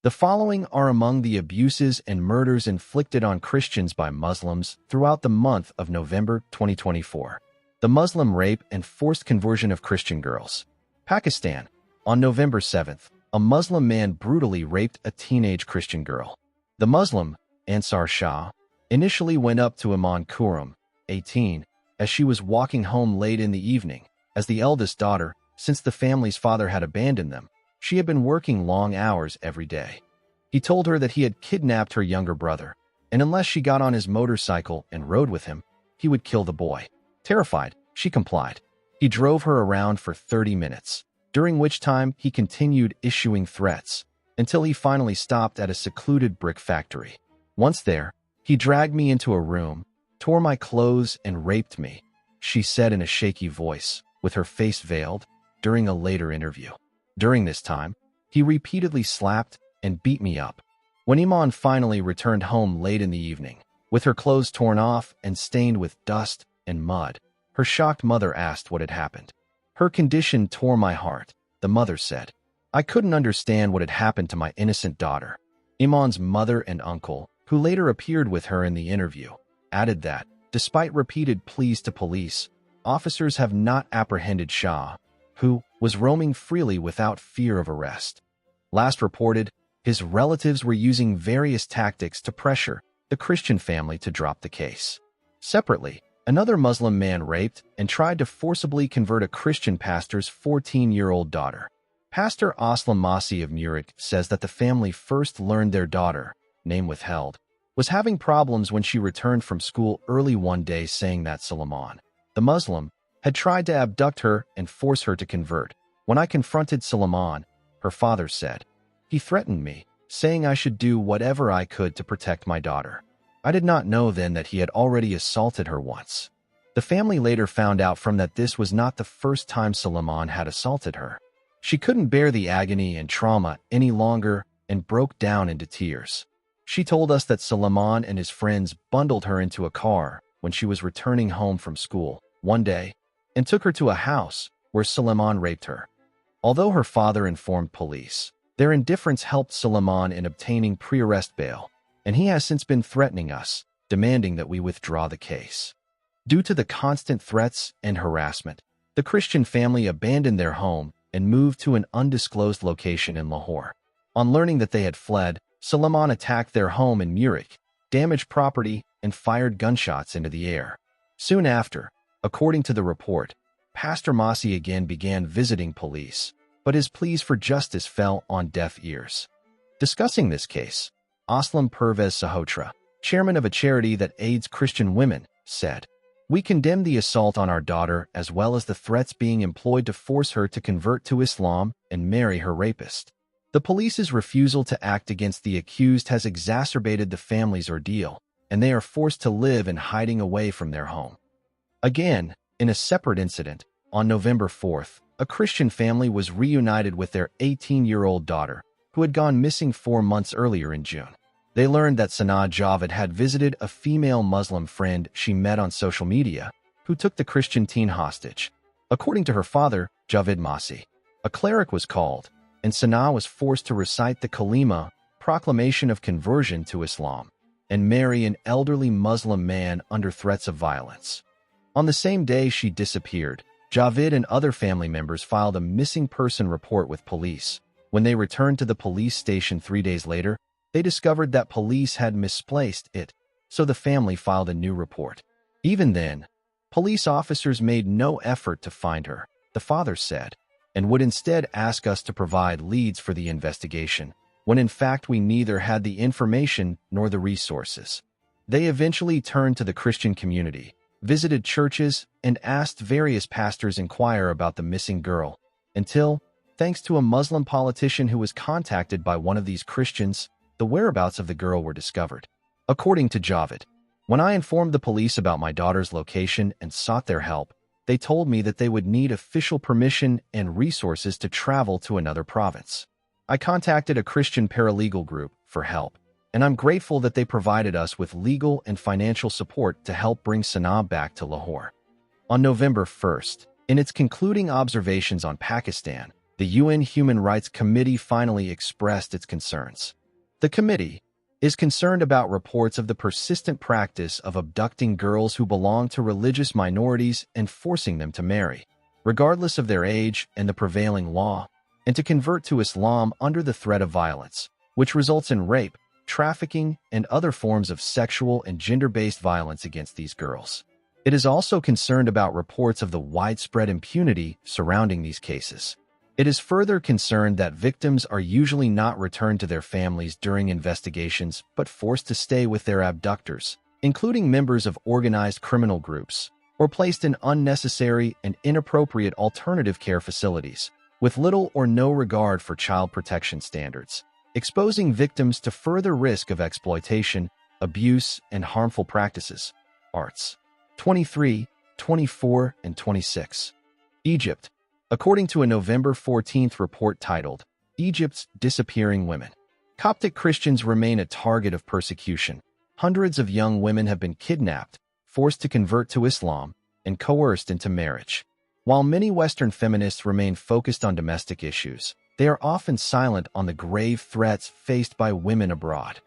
The following are among the abuses and murders inflicted on Christians by Muslims throughout the month of November 2024. The Muslim rape and forced conversion of Christian girls. Pakistan. On November 7th, a Muslim man brutally raped a teenage Christian girl. The Muslim, Ansar Shah, initially went up to Iman Kuram, 18, as she was walking home late in the evening. As the eldest daughter, since the family's father had abandoned them, she had been working long hours every day. He told her that he had kidnapped her younger brother, and unless she got on his motorcycle and rode with him, he would kill the boy. Terrified, she complied. He drove her around for 30 minutes, during which time he continued issuing threats, until he finally stopped at a secluded brick factory. Once there, he dragged me into a room, tore my clothes, and raped me, she said in a shaky voice, with her face veiled, during a later interview. During this time, he repeatedly slapped and beat me up. When Iman finally returned home late in the evening, with her clothes torn off and stained with dust and mud, her shocked mother asked what had happened. Her condition tore my heart, the mother said. I couldn't understand what had happened to my innocent daughter. Iman's mother and uncle, who later appeared with her in the interview, added that, despite repeated pleas to police, officers have not apprehended Shah, who was roaming freely without fear of arrest. Last reported, his relatives were using various tactics to pressure the Christian family to drop the case. Separately, another Muslim man raped and tried to forcibly convert a Christian pastor's 14-year-old daughter. Pastor Aslam Masi of Murid says that the family first learned their daughter, name withheld, was having problems when she returned from school early one day, saying that Suleiman, the Muslim, had tried to abduct her and force her to convert. When I confronted Suleiman, her father said, he threatened me, saying I should do whatever I could to protect my daughter. I did not know then that he had already assaulted her once. The family later found out from that this was not the first time Suleiman had assaulted her. She couldn't bear the agony and trauma any longer and broke down into tears. She told us that Suleiman and his friends bundled her into a car when she was returning home from school one day and took her to a house where Suleiman raped her. Although her father informed police, their indifference helped Suleiman in obtaining pre-arrest bail, and he has since been threatening us, demanding that we withdraw the case. Due to the constant threats and harassment, the Christian family abandoned their home and moved to an undisclosed location in Lahore. On learning that they had fled, Suleiman attacked their home in Murid, damaged property, and fired gunshots into the air. Soon after, according to the report, Pastor Masi again began visiting police, but his pleas for justice fell on deaf ears. Discussing this case, Aslam Pervez Sahotra, chairman of a charity that aids Christian women, said, "We condemn the assault on our daughter as well as the threats being employed to force her to convert to Islam and marry her rapist. The police's refusal to act against the accused has exacerbated the family's ordeal, and they are forced to live in hiding away from their home." Again, in a separate incident, on November 4th, a Christian family was reunited with their 18-year-old daughter, who had gone missing 4 months earlier in June. They learned that Sanaa Javed had visited a female Muslim friend she met on social media, who took the Christian teen hostage. According to her father, Javed Masi, a cleric was called, and Sanaa was forced to recite the Kalima, proclamation of conversion to Islam, and marry an elderly Muslim man under threats of violence. On the same day she disappeared, Javed and other family members filed a missing person report with police. When they returned to the police station 3 days later, they discovered that police had misplaced it, so the family filed a new report. Even then, police officers made no effort to find her, the father said, and would instead ask us to provide leads for the investigation, when in fact we neither had the information nor the resources. They eventually turned to the Christian community, visited churches, and asked various pastors inquire about the missing girl, until, thanks to a Muslim politician who was contacted by one of these Christians, the whereabouts of the girl were discovered. According to Javed, when I informed the police about my daughter's location and sought their help, they told me that they would need official permission and resources to travel to another province. I contacted a Christian paralegal group for help, and I'm grateful that they provided us with legal and financial support to help bring Sanaa back to Lahore. On November 1st, in its concluding observations on Pakistan, the UN Human Rights Committee finally expressed its concerns. The committee is concerned about reports of the persistent practice of abducting girls who belong to religious minorities and forcing them to marry, regardless of their age and the prevailing law, and to convert to Islam under the threat of violence, which results in rape, trafficking, and other forms of sexual and gender-based violence against these girls. It is also concerned about reports of the widespread impunity surrounding these cases. It is further concerned that victims are usually not returned to their families during investigations but forced to stay with their abductors, including members of organized criminal groups, or placed in unnecessary and inappropriate alternative care facilities, with little or no regard for child protection standards, exposing victims to further risk of exploitation, abuse, and harmful practices. Arts 23, 24, and 26. Egypt. According to a November 14 report titled, Egypt's Disappearing Women, Coptic Christians remain a target of persecution. Hundreds of young women have been kidnapped, forced to convert to Islam, and coerced into marriage. While many Western feminists remain focused on domestic issues, they are often silent on the grave threats faced by women abroad.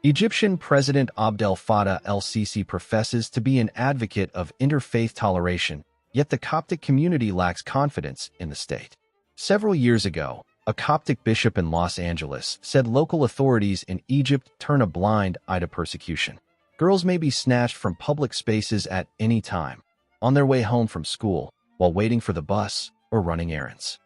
Egyptian President Abdel Fattah el-Sisi professes to be an advocate of interfaith toleration, yet the Coptic community lacks confidence in the state. Several years ago, a Coptic bishop in Los Angeles said local authorities in Egypt turn a blind eye to persecution. Girls may be snatched from public spaces at any time, on their way home from school, while waiting for the bus, or running errands.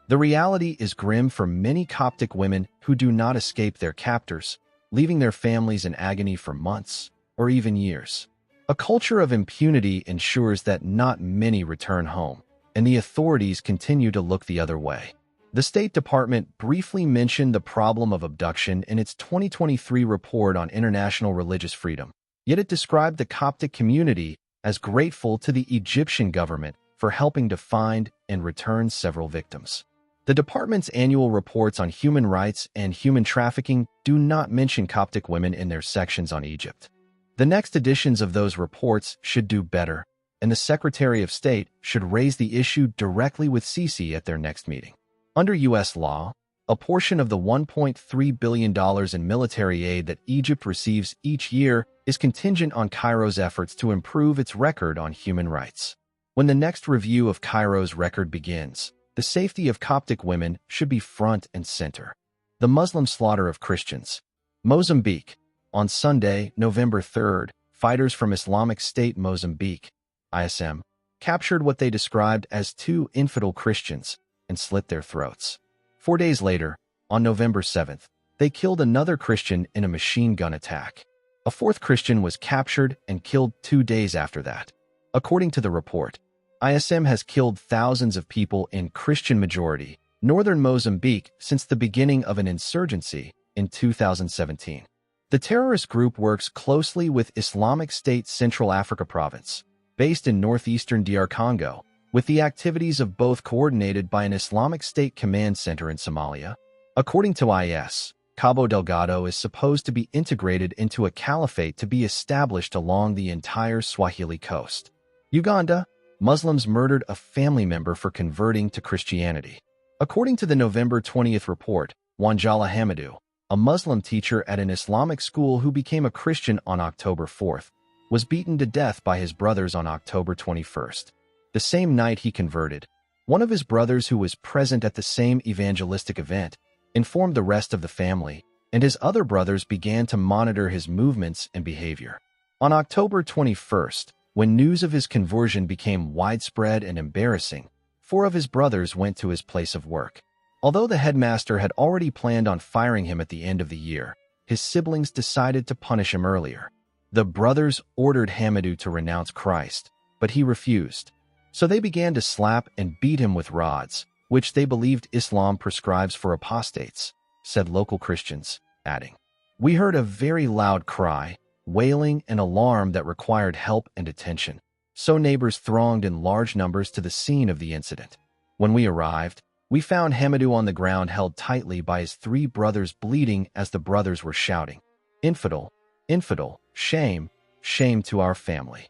The reality is grim for many Coptic women who do not escape their captors, leaving their families in agony for months or even years. A culture of impunity ensures that not many return home, and the authorities continue to look the other way. The State Department briefly mentioned the problem of abduction in its 2023 report on international religious freedom, yet it described the Coptic community as grateful to the Egyptian government for helping to find and return several victims. The department's annual reports on human rights and human trafficking do not mention Coptic women in their sections on Egypt. The next editions of those reports should do better, and the Secretary of State should raise the issue directly with Sisi at their next meeting. Under U.S. law, a portion of the $1.3 billion in military aid that Egypt receives each year is contingent on Cairo's efforts to improve its record on human rights. When the next review of Cairo's record begins, the safety of Coptic women should be front and center. The Muslim slaughter of Christians. Mozambique. On Sunday, November 3rd, fighters from Islamic State Mozambique, ISM, captured what they described as 2 infidel Christians and slit their throats. 4 days later, on November 7th, they killed another Christian in a machine gun attack. A 4th Christian was captured and killed 2 days after that. According to the report, ISM has killed thousands of people in Christian-majority northern Mozambique since the beginning of an insurgency in 2017. The terrorist group works closely with Islamic State Central Africa Province, based in northeastern DR Congo, with the activities of both coordinated by an Islamic State command center in Somalia. According to IS, Cabo Delgado is supposed to be integrated into a caliphate to be established along the entire Swahili coast. Uganda, Muslims murdered a family member for converting to Christianity. According to the November 20th report, Wanjala Hamidou, a Muslim teacher at an Islamic school who became a Christian on October 4th, was beaten to death by his brothers on October 21st. The same night he converted, one of his brothers who was present at the same evangelistic event informed the rest of the family, and his other brothers began to monitor his movements and behavior. On October 21st, when news of his conversion became widespread and embarrassing, 4 of his brothers went to his place of work. Although the headmaster had already planned on firing him at the end of the year, his siblings decided to punish him earlier. The brothers ordered Hamidou to renounce Christ, but he refused. So they began to slap and beat him with rods, which they believed Islam prescribes for apostates, said local Christians, adding, "We heard a very loud cry, wailing and alarm that required help and attention. So neighbors thronged in large numbers to the scene of the incident. When we arrived, we found Hamidou on the ground held tightly by his 3 brothers bleeding as the brothers were shouting, 'Infidel, infidel, shame, shame to our family.'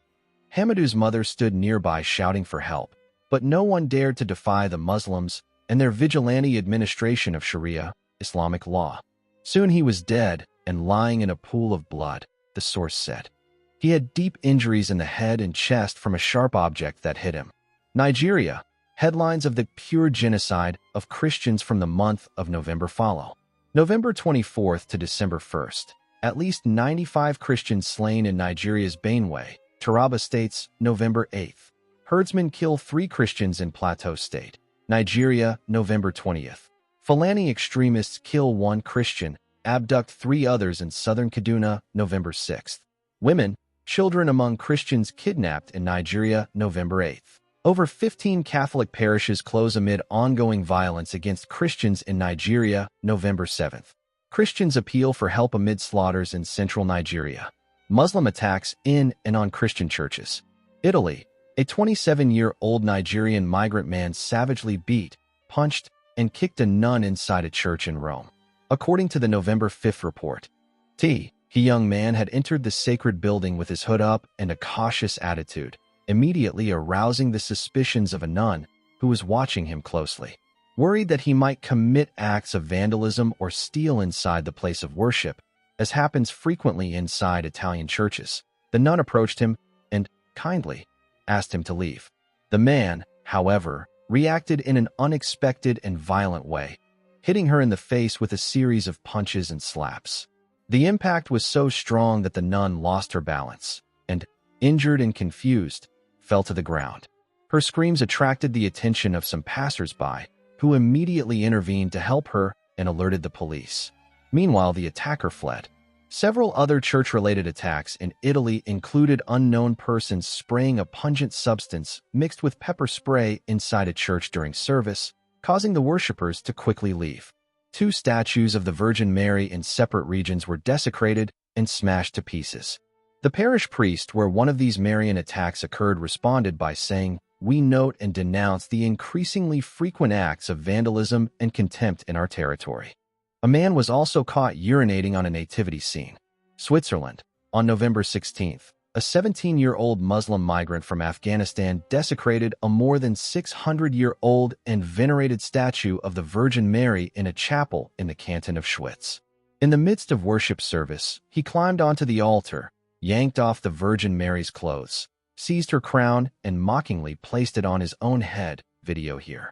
Hamidou's mother stood nearby shouting for help, but no one dared to defy the Muslims and their vigilante administration of Sharia, Islamic law. Soon he was dead and lying in a pool of blood, the source said. He had deep injuries in the head and chest from a sharp object that hit him. Nigeria. Headlines of the pure genocide of Christians from the month of November follow. November 24th to December 1st. At least 95 Christians slain in Nigeria's Benue, Taraba states, November 8th. Herdsmen kill 3 Christians in Plateau State, Nigeria, November 20th. Fulani extremists kill 1 Christian, abduct 3 others in southern Kaduna, November 6th. Women, children among Christians kidnapped in Nigeria, November 8th. Over 15 Catholic parishes close amid ongoing violence against Christians in Nigeria, November 7th. Christians appeal for help amid slaughters in central Nigeria. Muslim attacks in and on Christian churches. Italy. A 27-year-old Nigerian migrant man savagely beat, punched, and kicked a nun inside a church in Rome. According to the November 5th report, the young man had entered the sacred building with his hood up and a cautious attitude, immediately arousing the suspicions of a nun who was watching him closely. Worried that he might commit acts of vandalism or steal inside the place of worship, as happens frequently inside Italian churches, the nun approached him and, kindly, asked him to leave. The man, however, reacted in an unexpected and violent way, hitting her in the face with a series of punches and slaps. The impact was so strong that the nun lost her balance and, injured and confused, fell to the ground. Her screams attracted the attention of some passers-by, who immediately intervened to help her and alerted the police. Meanwhile, the attacker fled. Several other church-related attacks in Italy included unknown persons spraying a pungent substance mixed with pepper spray inside a church during service, causing the worshippers to quickly leave. 2 statues of the Virgin Mary in separate regions were desecrated and smashed to pieces. The parish priest where one of these Marian attacks occurred responded by saying, "We note and denounce the increasingly frequent acts of vandalism and contempt in our territory." A man was also caught urinating on a nativity scene. Switzerland. On November 16th, a 17-year-old Muslim migrant from Afghanistan desecrated a more than 600-year-old and venerated statue of the Virgin Mary in a chapel in the canton of Schwyz. In the midst of worship service, he climbed onto the altar, yanked off the Virgin Mary's clothes, seized her crown, and mockingly placed it on his own head. Video here.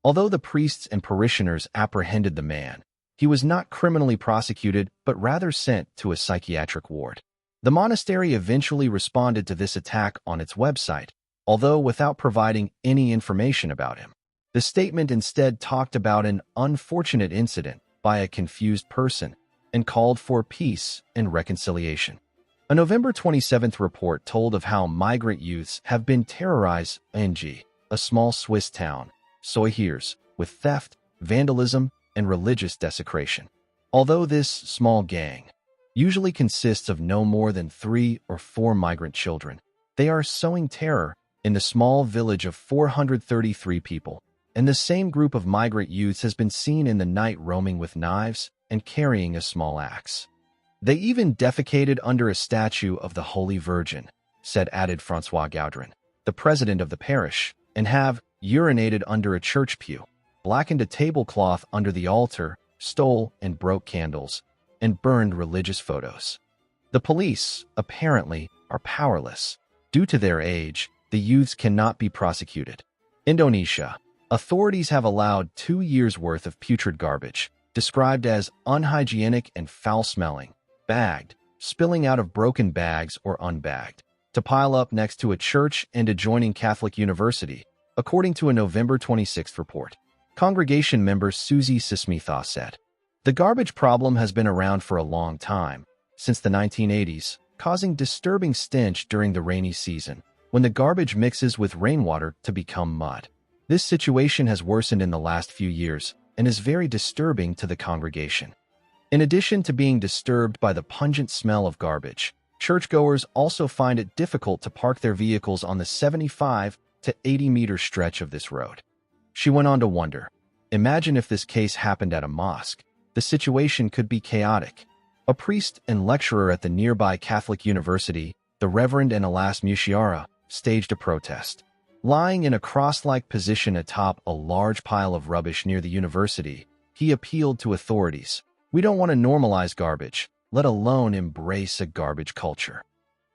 Although the priests and parishioners apprehended the man, he was not criminally prosecuted but rather sent to a psychiatric ward. The monastery eventually responded to this attack on its website, although without providing any information about him. The statement instead talked about an unfortunate incident by a confused person and called for peace and reconciliation. A November 27th report told of how migrant youths have been terrorized in a small Swiss town, Soihirs, with theft, vandalism, and religious desecration. Although this small gang usually consists of no more than 3 or 4 migrant children, they are sowing terror in the small village of 433 people, and the same group of migrant youths has been seen in the night roaming with knives and carrying a small axe. They even defecated under a statue of the Holy Virgin, added François Gaudrin, the president of the parish, and have urinated under a church pew, blackened a tablecloth under the altar, stole and broke candles, and burned religious photos. The police, apparently, are powerless. Due to their age, the youths cannot be prosecuted. Indonesia. Authorities have allowed 2 years' worth of putrid garbage, described as unhygienic and foul-smelling, bagged, spilling out of broken bags or unbagged, to pile up next to a church and adjoining Catholic University, according to a November 26th report. Congregation member Susie Sismitha said, "The garbage problem has been around for a long time, since the 1980s, causing disturbing stench during the rainy season, when the garbage mixes with rainwater to become mud. This situation has worsened in the last few years and is very disturbing to the congregation." In addition to being disturbed by the pungent smell of garbage, churchgoers also find it difficult to park their vehicles on the 75 to 80-meter stretch of this road. She went on to wonder, imagine if this case happened at a mosque. The situation could be chaotic. A priest and lecturer at the nearby Catholic University, the Reverend Analas Mushiara, staged a protest. Lying in a cross-like position atop a large pile of rubbish near the university, he appealed to authorities. "We don't want to normalize garbage, let alone embrace a garbage culture."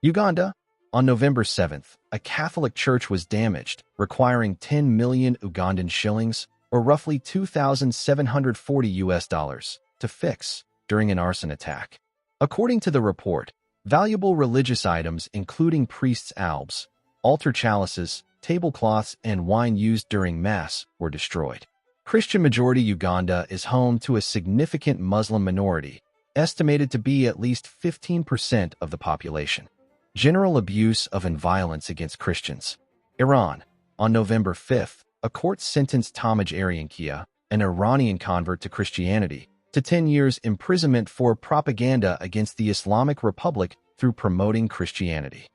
Uganda. On November 7th, a Catholic church was damaged, requiring 10 million Ugandan shillings, or roughly $2,740 to fix during an arson attack. According to the report, valuable religious items including priests' albs, altar chalices, tablecloths, and wine used during Mass were destroyed. Christian-majority Uganda is home to a significant Muslim minority, estimated to be at least 15% of the population. General abuse of and violence against Christians. Iran. On November 5th, a court sentenced Tamaj Ariankia, an Iranian convert to Christianity, to 10 years imprisonment for propaganda against the Islamic Republic through promoting Christianity.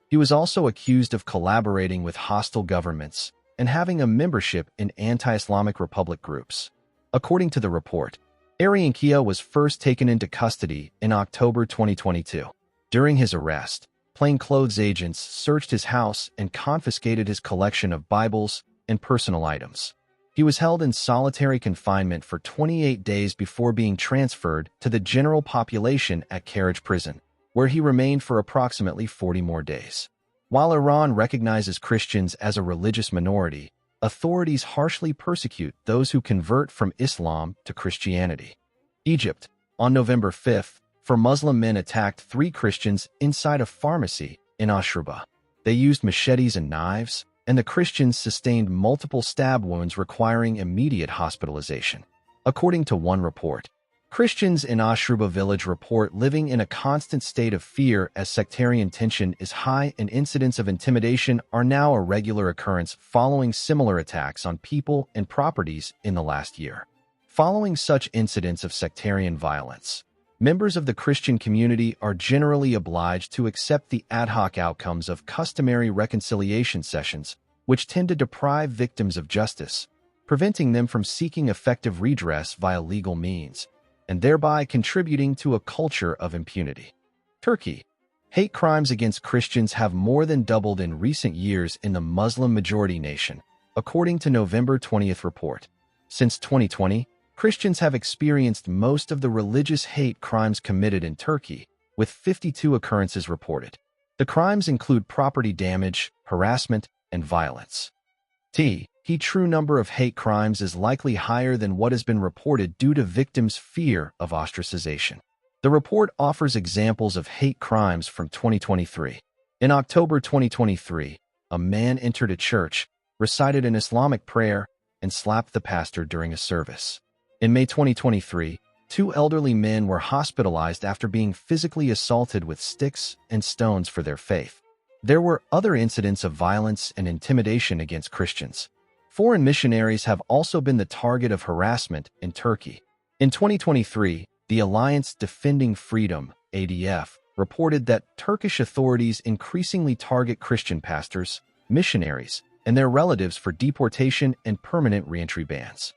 He was also accused of collaborating with hostile governments and having a membership in anti-Islamic Republic groups. According to the report, Ariankia was first taken into custody in October 2022. During his arrest, plainclothes agents searched his house and confiscated his collection of Bibles and personal items. He was held in solitary confinement for 28 days before being transferred to the general population at Karaj prison, where he remained for approximately 40 more days. While Iran recognizes Christians as a religious minority, authorities harshly persecute those who convert from Islam to Christianity. Egypt. On November 5th, four Muslim men attacked 3 Christians inside a pharmacy in Ashruba. They used machetes and knives, and the Christians sustained multiple stab wounds requiring immediate hospitalization. According to one report, Christians in Ashruba village report living in a constant state of fear as sectarian tension is high and incidents of intimidation are now a regular occurrence following similar attacks on people and properties in the last year. Following such incidents of sectarian violence, members of the Christian community are generally obliged to accept the ad hoc outcomes of customary reconciliation sessions, which tend to deprive victims of justice, preventing them from seeking effective redress via legal means, and thereby contributing to a culture of impunity. Turkey. Hate crimes against Christians have more than doubled in recent years in the Muslim-majority nation, according to November 20th report. Since 2020, Christians have experienced most of the religious hate crimes committed in Turkey, with 52 occurrences reported. The crimes include property damage, harassment, and violence. The true number of hate crimes is likely higher than what has been reported due to victims' fear of ostracization. The report offers examples of hate crimes from 2023. In October 2023, a man entered a church, recited an Islamic prayer, and slapped the pastor during a service. In May 2023, 2 elderly men were hospitalized after being physically assaulted with sticks and stones for their faith. There were other incidents of violence and intimidation against Christians. Foreign missionaries have also been the target of harassment in Turkey. In 2023, the Alliance Defending Freedom, ADF, reported that Turkish authorities increasingly target Christian pastors, missionaries, and their relatives for deportation and permanent reentry bans.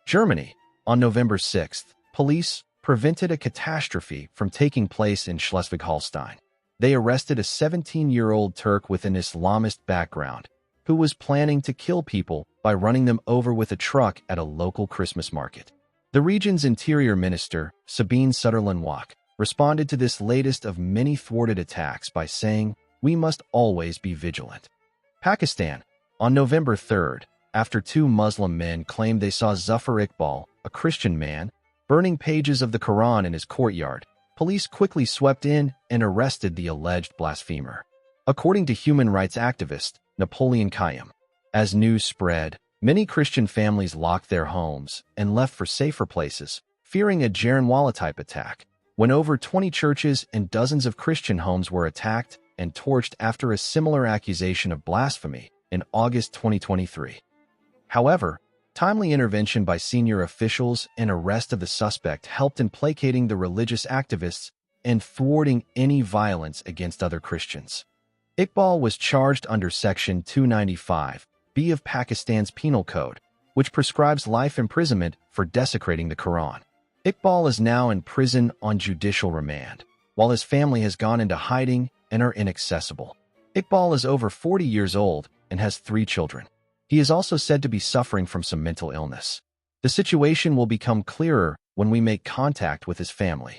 Germany. On November 6th, police prevented a catastrophe from taking place in Schleswig-Holstein. They arrested a 17-year-old Turk with an Islamist background who was planning to kill people by running them over with a truck at a local Christmas market. The region's Interior Minister, Sabine Sutherland-Wack, responded to this latest of many thwarted attacks by saying, "We must always be vigilant." Pakistan. On November 3rd, after 2 Muslim men claimed they saw Zafar Iqbal, a Christian man, burning pages of the Quran in his courtyard, police quickly swept in and arrested the alleged blasphemer. According to human rights activist Napoleon Kayam, as news spread, many Christian families locked their homes and left for safer places, fearing a Jaranwala-type attack, when over 20 churches and dozens of Christian homes were attacked and torched after a similar accusation of blasphemy in August 2023. However, timely intervention by senior officials and arrest of the suspect helped in placating the religious activists and thwarting any violence against other Christians. Iqbal was charged under Section 295(b) of Pakistan's Penal Code, which prescribes life imprisonment for desecrating the Quran. Iqbal is now in prison on judicial remand, while his family has gone into hiding and are inaccessible. Iqbal is over 40 years old and has 3 children. He is also said to be suffering from some mental illness. The situation will become clearer when we make contact with his family.